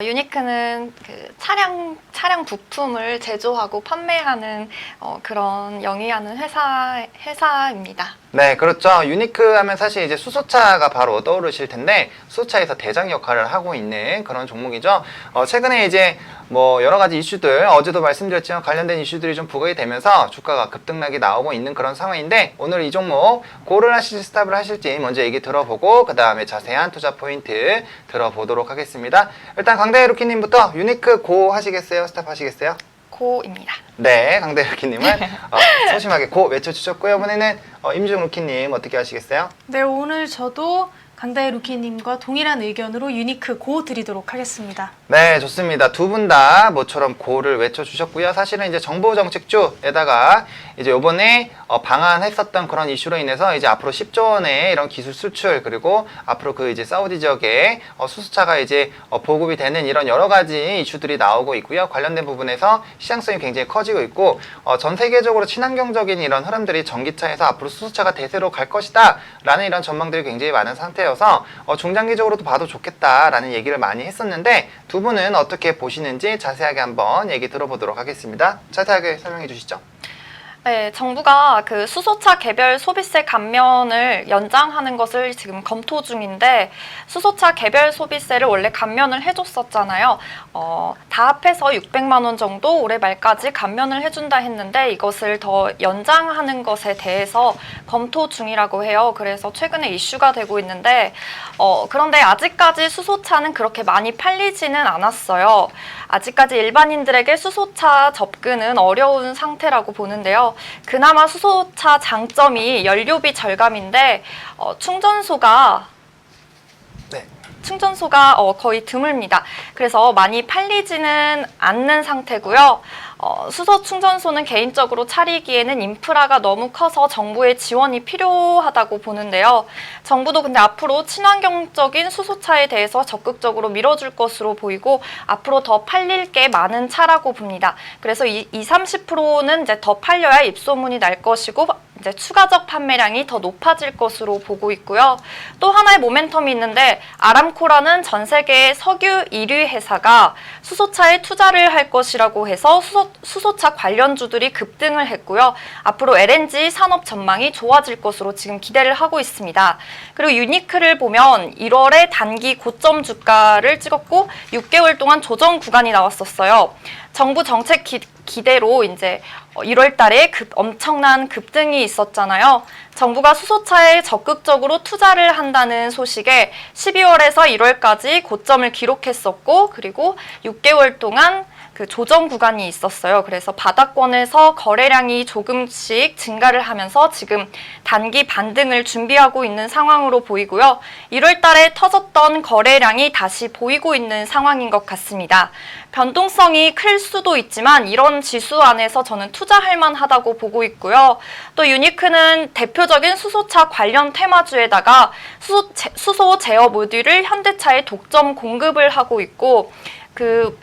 유니크는 그 차량 부품을 제조하고 판매하는 그런 영위하는 회사입니다. 네, 그렇죠. 유니크 하면 사실 이제 수소차가 바로 떠오르실 텐데, 수소차에서 대장 역할을 하고 있는 그런 종목이죠. 최근에 이제 뭐 여러 가지 이슈들, 어제도 말씀드렸지만 관련된 이슈들이 좀 부각이 되면서 주가가 급등락이 나오고 있는 그런 상황인데, 오늘 이 종목 고를 하실지 스탑을 하실지 먼저 얘기 들어보고 그 다음에 자세한 투자 포인트 들어보도록 하겠습니다. 일단 강다혜 루키님부터 유니크 고 하시겠어요? 스탑 하시겠어요? 고입니다. 네, 강다혜 루키님은 소심하게 고 외쳐주셨고요. 이번에는 임지영 루키님 어떻게 하시겠어요? 네, 오늘 저도 강다혜 루키님과 동일한 의견으로 유니크 고 드리도록 하겠습니다. 네, 좋습니다. 두 분 다 모처럼 고를 외쳐주셨고요. 사실은 이제 정보정책주에다가 이제 요번에 방한했었던 그런 이슈로 인해서 이제 앞으로 10조 원의 이런 기술 수출, 그리고 앞으로 그 이제 사우디 지역에 수소차가 이제 보급이 되는 이런 여러 가지 이슈들이 나오고 있고요. 관련된 부분에서 시장성이 굉장히 커지고 있고, 전 세계적으로 친환경적인 이런 흐름들이 전기차에서 앞으로 수소차가 대세로 갈 것이다 라는 이런 전망들이 굉장히 많은 상태여서 중장기적으로도 봐도 좋겠다라는 얘기를 많이 했었는데, 두 분은 어떻게 보시는지 자세하게 한번 얘기 들어보도록 하겠습니다. 자세하게 설명해 주시죠. 네, 정부가 그 수소차 개별 소비세 감면을 연장하는 것을 지금 검토 중인데, 수소차 개별 소비세를 원래 감면을 해줬었잖아요. 다 합해서 600만 원 정도 올해 말까지 감면을 해준다 했는데, 이것을 더 연장하는 것에 대해서 검토 중이라고 해요. 그래서 최근에 이슈가 되고 있는데, 그런데 아직까지 수소차는 그렇게 많이 팔리지는 않았어요. 아직까지 일반인들에게 수소차 접근은 어려운 상태라고 보는데요. 그나마 수소차 장점이 연료비 절감인데 충전소가 거의 드뭅니다. 그래서 많이 팔리지는 않는 상태고요. 수소 충전소는 개인적으로 차리기에는 인프라가 너무 커서 정부의 지원이 필요하다고 보는데요. 정부도 근데 앞으로 친환경적인 수소차에 대해서 적극적으로 밀어줄 것으로 보이고, 앞으로 더 팔릴 게 많은 차라고 봅니다. 그래서 30%는 이제 더 팔려야 입소문이 날 것이고, 이제 추가적 판매량이 더 높아질 것으로 보고 있고요. 또 하나의 모멘텀이 있는데, 아람코라는 전 세계 석유 1위 회사가 수소차에 투자를 할 것이라고 해서 수소차 관련주들이 급등을 했고요. 앞으로 LNG 산업 전망이 좋아질 것으로 지금 기대를 하고 있습니다. 그리고 유니크를 보면 1월에 단기 고점 주가를 찍었고 6개월 동안 조정 구간이 나왔었어요. 정부 정책 기대로 이제 1월 달에 엄청난 급등이 있었잖아요. 정부가 수소차에 적극적으로 투자를 한다는 소식에 12월에서 1월까지 고점을 기록했었고, 그리고 6개월 동안 그 조정 구간이 있었어요. 그래서 바닥권에서 거래량이 조금씩 증가를 하면서 지금 단기 반등을 준비하고 있는 상황으로 보이고요. 1월 달에 터졌던 거래량이 다시 보이고 있는 상황인 것 같습니다. 변동성이 클 수도 있지만 이런 지수 안에서 저는 투자할 만하다고 보고 있고요. 또 유니크는 대표적인 수소차 관련 테마주에다가 수소 제어 모듈을 현대차에 독점 공급을 하고 있고, 그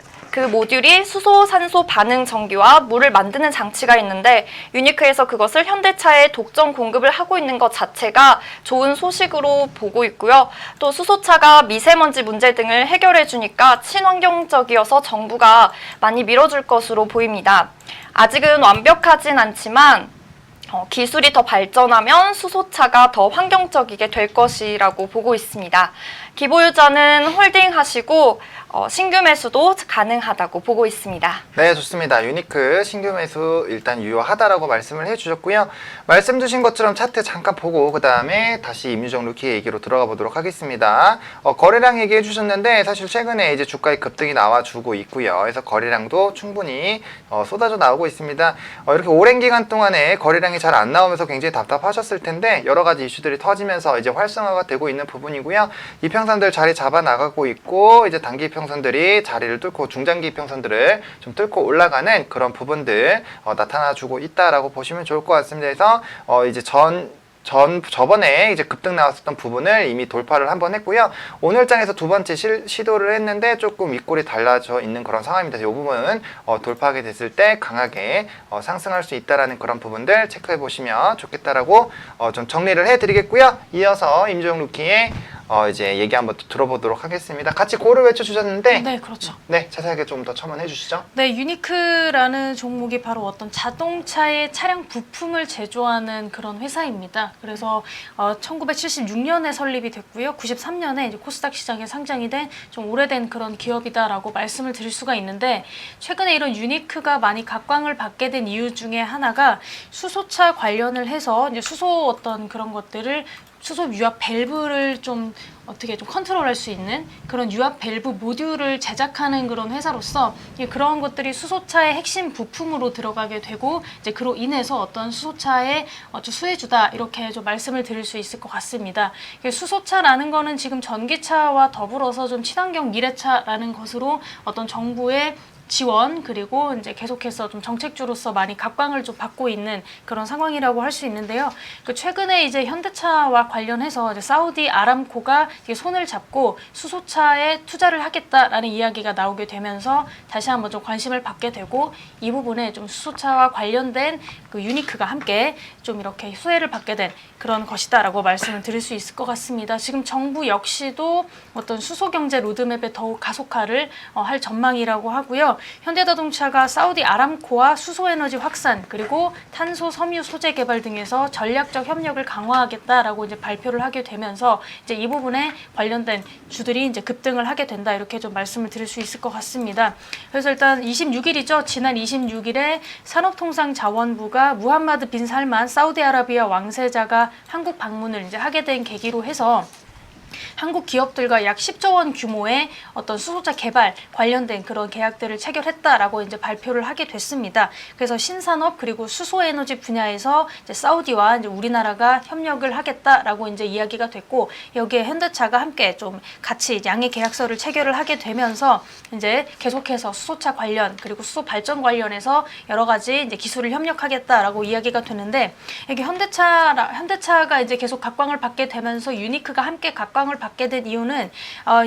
모듈이 수소 산소 반응 전기와 물을 만드는 장치가 있는데, 유니크에서 그것을 현대차에 독점 공급을 하고 있는 것 자체가 좋은 소식으로 보고 있고요. 또 수소차가 미세먼지 문제 등을 해결해 주니까 친환경적이어서 정부가 많이 밀어줄 것으로 보입니다. 아직은 완벽하진 않지만 기술이 더 발전하면 수소차가 더 환경적이게 될 것이라고 보고 있습니다. 기보유자는 홀딩하시고 신규 매수도 가능하다고 보고 있습니다. 네, 좋습니다. 유니크 신규 매수 일단 유효하다라고 말씀을 해주셨고요. 말씀 주신 것처럼 차트 잠깐 보고 그 다음에 다시 임유정 루키 얘기로 들어가 보도록 하겠습니다. 거래량 얘기해 주셨는데, 사실 최근에 이제 주가의 급등이 나와주고 있고요. 그래서 거래량도 충분히 쏟아져 나오고 있습니다. 이렇게 오랜 기간 동안에 거래량이 잘 안 나오면서 굉장히 답답하셨을 텐데, 여러 가지 이슈들이 터지면서 이제 활성화가 되고 있는 부분이고요. 이평선들 자리 잡아 나가고 있고, 이제 단기 평선들이 자리를 뚫고 중장기 평선들을 좀 뚫고 올라가는 그런 부분들 나타나주고 있다라고 보시면 좋을 것 같습니다. 그래서 이제 저번에 이제 급등 나왔었던 부분을 이미 돌파를 한번 했고요. 오늘 장에서 두 번째 시도를 했는데 조금 윗골이 달라져 있는 그런 상황입니다. 이 부분은 돌파하게 됐을 때 강하게 상승할 수 있다라는 그런 부분들 체크해 보시면 좋겠다라고 좀 정리를 해 드리겠고요. 이어서 임주영 루키의 이제 얘기 한번 또 들어보도록 하겠습니다. 같이 고를 외쳐주셨는데 네, 그렇죠. 네, 자세하게 좀 더 첨언해 주시죠. 네, 유니크라는 종목이 바로 어떤 자동차의 차량 부품을 제조하는 그런 회사입니다. 그래서 1976년에 설립이 됐고요. 93년에 이제 코스닥 시장에 상장이 된 좀 오래된 그런 기업이다라고 말씀을 드릴 수가 있는데, 최근에 이런 유니크가 많이 각광을 받게 된 이유 중에 하나가 수소차 관련을 해서 이제 수소 어떤 그런 것들을 수소 유압 밸브를 좀 어떻게 좀 컨트롤할 수 있는 그런 유압 밸브 모듈을 제작하는 그런 회사로서 그런 것들이 수소차의 핵심 부품으로 들어가게 되고, 이제 그로 인해서 어떤 수소차의 수혜주다 이렇게 좀 말씀을 드릴 수 있을 것 같습니다. 수소차라는 거는 지금 전기차와 더불어서 좀 친환경 미래차라는 것으로 어떤 정부의 지원 그리고 이제 계속해서 좀 정책주로서 많이 각광을 좀 받고 있는 그런 상황이라고 할 수 있는데요. 최근에 이제 현대차와 관련해서 이제 사우디 아람코가 이제 손을 잡고 수소차에 투자를 하겠다라는 이야기가 나오게 되면서 다시 한번 좀 관심을 받게 되고, 이 부분에 좀 수소차와 관련된 그 유니크가 함께 좀 이렇게 수혜를 받게 된 그런 것이다라고 말씀을 드릴 수 있을 것 같습니다. 지금 정부 역시도 어떤 수소 경제 로드맵에 더욱 가속화를 할 전망이라고 하고요. 현대자동차가 사우디 아람코와 수소에너지 확산 그리고 탄소 섬유 소재 개발 등에서 전략적 협력을 강화하겠다라고 이제 발표를 하게 되면서 이제 이 부분에 관련된 주들이 이제 급등을 하게 된다, 이렇게 좀 말씀을 드릴 수 있을 것 같습니다. 그래서 일단 26일이죠. 지난 26일에 산업통상자원부가 무함마드 빈 살만 사우디아라비아 왕세자가 한국 방문을 이제 하게 된 계기로 해서 한국 기업들과 약 10조 원 규모의 어떤 수소차 개발 관련된 그런 계약들을 체결했다라고 이제 발표를 하게 됐습니다. 그래서 신산업 그리고 수소에너지 분야에서 이제 사우디와 이제 우리나라가 협력을 하겠다라고 이제 이야기가 됐고, 여기에 현대차가 함께 좀 같이 양해 계약서를 체결을 하게 되면서 이제 계속해서 수소차 관련 그리고 수소 발전 관련해서 여러 가지 이제 기술을 협력하겠다라고 이야기가 되는데, 이게 현대차가 이제 계속 각광을 받게 되면서 유니크가 함께 각광을 받게 된 이유는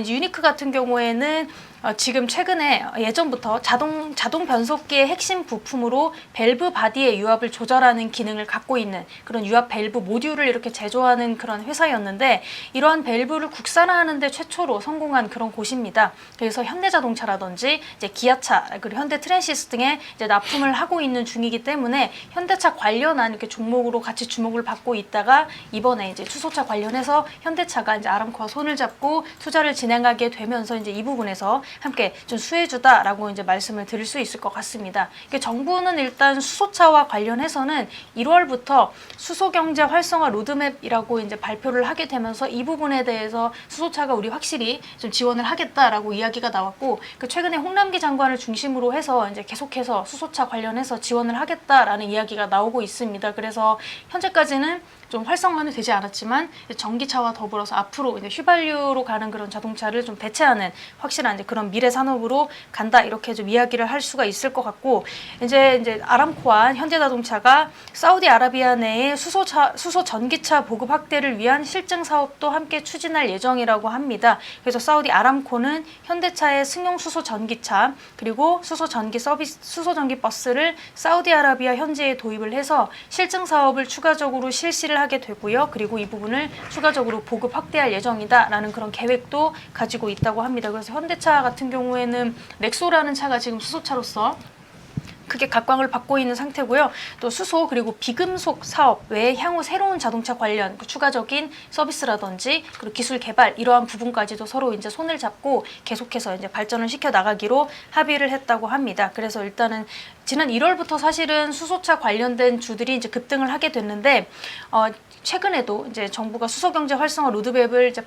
유니크 같은 경우에는 지금 최근에 예전부터 자동 변속기의 핵심 부품으로 밸브 바디의 유압을 조절하는 기능을 갖고 있는 그런 유압 밸브 모듈을 이렇게 제조하는 그런 회사였는데, 이러한 밸브를 국산화하는 데 최초로 성공한 그런 곳입니다. 그래서 현대자동차라든지 이제 기아차 그리고 현대 트랜시스 등에 이제 납품을 하고 있는 중이기 때문에 현대차 관련한 이렇게 종목으로 같이 주목을 받고 있다가, 이번에 이제 수소차 관련해서 현대차가 이제 아람코와 손을 잡고 투자를 진행하게 되면서 이제 이 부분에서 함께 좀 수혜주다라고 이제 말씀을 드릴 수 있을 것 같습니다. 정부는 일단 수소차와 관련해서는 1월부터 수소경제 활성화 로드맵이라고 이제 발표를 하게 되면서 이 부분에 대해서 수소차가 우리 확실히 좀 지원을 하겠다라고 이야기가 나왔고, 최근에 홍남기 장관을 중심으로 해서 이제 계속해서 수소차 관련해서 지원을 하겠다라는 이야기가 나오고 있습니다. 그래서 현재까지는 좀 활성화는 되지 않았지만 전기차와 더불어서 앞으로 이제 휘발유로 가는 그런 자동차를 좀 대체하는 확실한 이제 그런 미래 산업으로 간다, 이렇게 좀 이야기를 할 수가 있을 것 같고, 이제 아람코와 현대자동차가 사우디아라비아 내에 수소 전기차 보급 확대를 위한 실증 사업도 함께 추진할 예정이라고 합니다. 그래서 사우디 아람코는 현대차의 승용 수소 전기차 그리고 수소 전기 버스를 사우디아라비아 현지에 도입을 해서 실증 사업을 추가적으로 실시를 하게 되고요. 그리고 이 부분을 추가적으로 보급 확대할 예정이다라는 그런 계획도 가지고 있다고 합니다. 그래서 현대차 같은 경우에는 넥소라는 차가 지금 수소차로서 크게 각광을 받고 있는 상태고요. 또 수소 그리고 비금속 사업 외에 향후 새로운 자동차 관련 추가적인 서비스라든지 그리고 기술 개발 이러한 부분까지도 서로 이제 손을 잡고 계속해서 이제 발전을 시켜 나가기로 합의를 했다고 합니다. 그래서 일단은 지난 1월부터 사실은 수소차 관련된 주들이 이제 급등을 하게 됐는데, 최근에도 이제 정부가 수소 경제 활성화 로드맵을 이제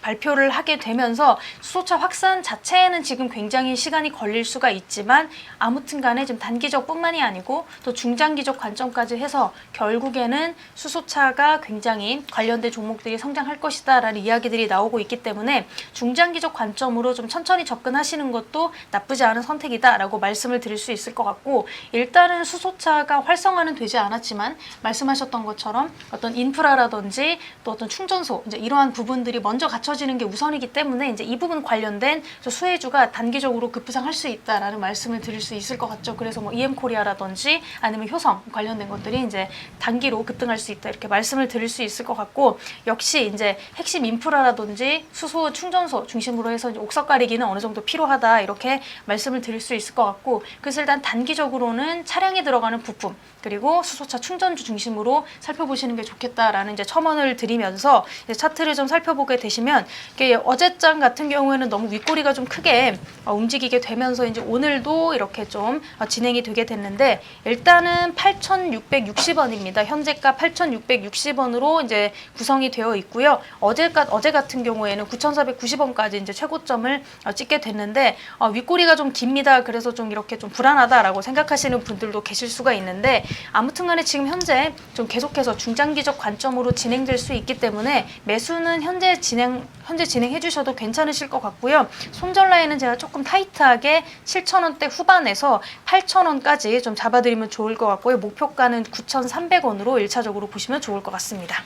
발표를 하게 되면서 수소차 확산 자체에는 지금 굉장히 시간이 걸릴 수가 있지만, 아무튼 간에 좀 단기적 뿐만이 아니고 또 중장기적 관점까지 해서 결국에는 수소차가 굉장히 관련된 종목들이 성장할 것이다 라는 이야기들이 나오고 있기 때문에 중장기적 관점으로 좀 천천히 접근하시는 것도 나쁘지 않은 선택이다 라고 말씀을 드릴 수 있을 것 같고, 일단은 수소차가 활성화는 되지 않았지만 말씀하셨던 것처럼 어떤 인프라라든지 또 어떤 충전소 이제 이러한 부분들이 먼저 갖춰지는 게 우선이기 때문에 이제 이 부분 관련된 수혜주가 단기적으로 급부상할 수 있다라는 말씀을 드릴 수 있을 것 같죠. 그래서 뭐 EM코리아라든지 아니면 효성 관련된 것들이 이제 단기로 급등할 수 있다 이렇게 말씀을 드릴 수 있을 것 같고, 역시 이제 핵심 인프라라든지 수소 충전소 중심으로 해서 이제 옥석 가리기는 어느 정도 필요하다 이렇게 말씀을 드릴 수 있을 것 같고, 그래서 일단 단기적으로는 차량에 들어가는 부품 그리고 수소차 충전주 중심으로 살펴보시는 게 좋겠다라는 이제 첨언을 드리면서 이제 차트를 좀 살펴보게 되시면, 이게 어제장 같은 경우에는 너무 윗꼬리가 좀 크게 움직이게 되면서 이제 오늘도 이렇게 좀 진행이 되게 됐는데, 일단은 8,660원입니다. 현재가 8,660원으로 이제 구성이 되어 있고요. 어제 같은 경우에는 9,490원까지 이제 최고점을 찍게 됐는데, 윗꼬리가 좀 깁니다. 그래서 좀 이렇게 좀 불안하다라고 생각하시는 분들도 계실 수가 있는데, 아무튼간에 지금 현재 좀 계속해서 중장기적 관점으로 진행될 수 있기 때문에 매수는 현재 진행해 주셔도 괜찮으실 것 같고요. 손절 라인은 제가 조금 타이트하게 7,000원대 후반에서 8,000원까지 좀 잡아드리면 좋을 것 같고요. 목표가는 9,300원으로 1차적으로 보시면 좋을 것 같습니다.